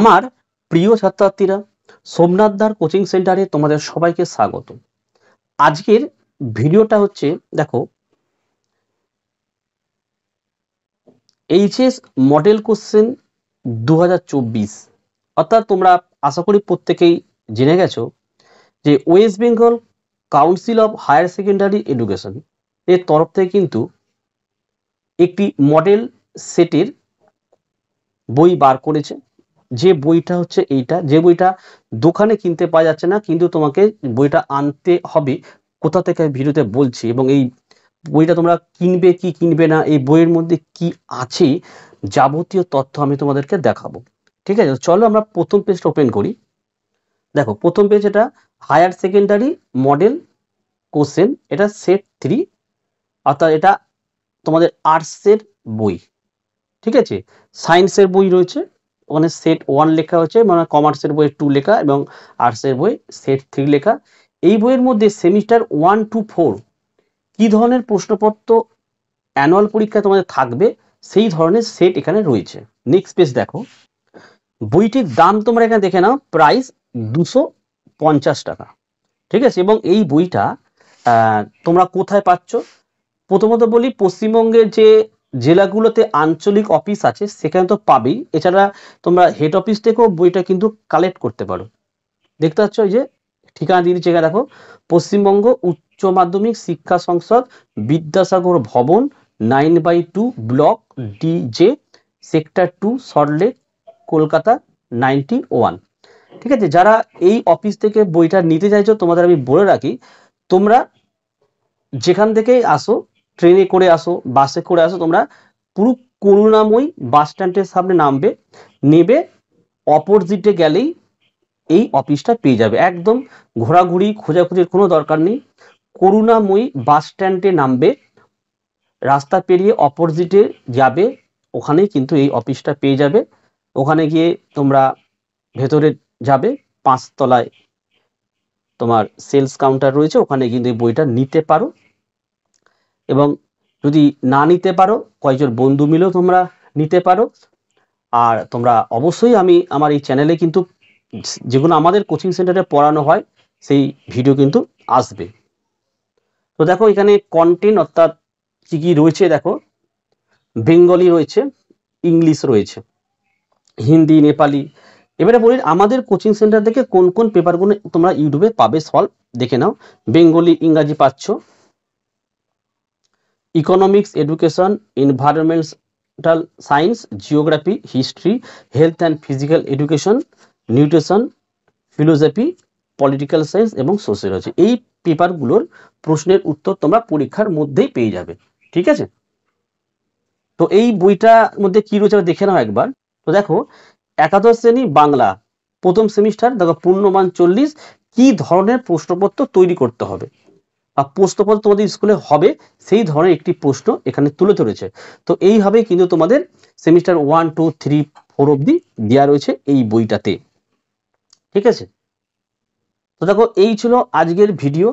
আমার প্রিয় ছাত্রছাত্রীরা, সোমনাথ দার কোচিং সেন্টারে তোমাদের সবাইকে স্বাগত। আজকের ভিডিওটা হচ্ছে, দেখো, এইচএস মডেল কোশ্চেন 2024, অর্থাৎ তোমরা আশা করি প্রত্যেকেই জেনে গেছো যে West Bengal Council of Higher Secondary Education এর তরফ থেকে কিন্তু একটি মডেল সেটের বই বার করেছে। যে বইটা হচ্ছে এইটা, যে বইটা দোকানে কিনতে পাওয়া যাচ্ছে না, কিন্তু তোমাকে বইটা আনতে হবে। কোথা থেকে আমি ভিডিওতে বলছি, এবং এই বইটা তোমরা কিনবে কি কিনবে না, এই বইয়ের মধ্যে কি আছে যাবতীয় তথ্য আমি তোমাদেরকে দেখাবো। ঠিক আছে, চলো আমরা প্রথম পেজটা ওপেন করি। দেখো, প্রথম পেজ, এটা হায়ার সেকেন্ডারি মডেল কোশ্চেন, এটা সেট 3, অর্থাৎ এটা তোমাদের আর্টসের বই। ঠিক আছে, সায়েন্সের বই রয়েছে, ওখানে সেট 1 লেখা হচ্ছে, মানে কমার্সের বই 2 লেখা এবং আর্টসের বই সেট 3 লেখা। এই বইয়ের মধ্যে সেমিস্টার 1 to 4 কি ধরনের প্রশ্নপত্র অ্যানুয়াল পরীক্ষায় তোমাদের থাকবে, সেই ধরনের সেট এখানে রয়েছে। নেক্সট পেজ দেখো, বইটির দাম তোমরা এখানে দেখে নাও, প্রাইস 250 টাকা। ঠিক আছে, এবং এই বইটা তোমরা কোথায় পাচ্ছ? প্রথমত বলি, পশ্চিমবঙ্গের যে জেলাগুলোতে আঞ্চলিক অফিস আছে সেখানে তো পাবেই, এছাড়া তোমরা হেড অফিস থেকেও বইটা কিন্তু কালেক্ট করতে পারো। দেখতে পাচ্ছ, এই যে ঠিকানা দিয়ে দিচ্ছে, দেখো, পশ্চিমবঙ্গ উচ্চ মাধ্যমিক শিক্ষা সংসদ, বিদ্যাসাগর ভবন, 9/2 block DJ, sector 2, Salt Lake, Kolkata 91। ঠিক আছে, যারা এই অফিস থেকে বইটা নিতে চাইছো, তোমাদের আমি বলে রাখি, তোমরা যেখান থেকেই আসো, ট্রেনে করে আসো, বাসে করে আসো, তোমরা পুরো করুণাময়ী বাস স্ট্যান্ডের সামনে নামবে, নেবে, অপোজিটে গেলেই এই অফিসটা পেয়ে যাবে। একদম ঘোরাঘুরি খোঁজাখুঁজির কোনো দরকার নেই। করুণাময়ী বাস স্ট্যান্ডে নামবে, রাস্তা পেরিয়ে অপোজিটে যাবে, ওখানেই কিন্তু এই অফিসটা পেয়ে যাবে। ওখানে গিয়ে তোমরা ভেতরে যাবে, 5 তলায় তোমার সেলস কাউন্টার রয়েছে, ওখানে কিন্তু এই বইটা নিতে পারো। এবং যদি না নিতে পারো, কয়েকজন বন্ধু মিলেও তোমরা নিতে পারো। আর তোমরা অবশ্যই, আমি আমার এই চ্যানেলে কিন্তু যেগুলো আমাদের কোচিং সেন্টারে পড়ানো হয় সেই ভিডিও কিন্তু আসবে। তো দেখো, এখানে কন্টেন্ট অর্থাৎ কি কি রয়েছে, দেখো, বেঙ্গলি রয়েছে, ইংলিশ রয়েছে, হিন্দি, নেপালি। এবারে বলি আমাদের কোচিং সেন্টার থেকে কোন কোন পেপারগুলো তোমরা ইউটিউবে পাবে, সলভ দেখে নাও। বেঙ্গলি, ইংরাজি পাচ্ছ, economics, education, environmental science, geography, history, health and physical education, nutrition, philosophy, political science এবং সোশিয়োলজি। এই পেপারগুলোর প্রশ্নের উত্তর তোমরা পরীক্ষার মধ্যেই পেয়ে যাবে। ঠিক আছে, তো এই বইটার মধ্যে কি রয়েছে দেখে নাও একবার। তো দেখো, একাদশ শ্রেণী বাংলা প্রথম সেমিস্টার, দেখো, পূর্ণমান 40, কি ধরনের প্রশ্নপত্র তৈরি করতে হবে বা প্রশ্নপত্র তোমাদের স্কুলে হবে, সেই ধরনের একটি প্রশ্ন এখানে তুলে ধরেছে। তো এইভাবে কিন্তু তোমাদের সেমিস্টার 1, 2, 3, 4 অবধি দেওয়া রয়েছে এই বইটাতে। ঠিক আছে, তো দেখো, এই ছিল আজকের ভিডিও।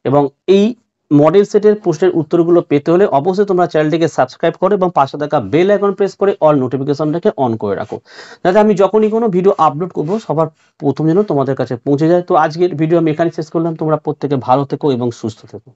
এবং এই মডেল সেটের প্রশ্নের উত্তরগুলো পেতে হলে অবশ্যই তোমরা চ্যানেলটিকে সাবস্ক্রাইব করো এবং পাশে থাকা বেল আইকন প্রেস করে অল নোটিফিকেশনটাকে অন করে রাখো, যাতে আমি যখনই কোনো ভিডিও আপলোড করবো সবার প্রথম যেন তোমাদের কাছে পৌঁছে যায়। তো আজকের ভিডিও আমি এখানে শেষ করলাম। তোমরা প্রত্যেকে ভালো থেকো এবং সুস্থ থেকো।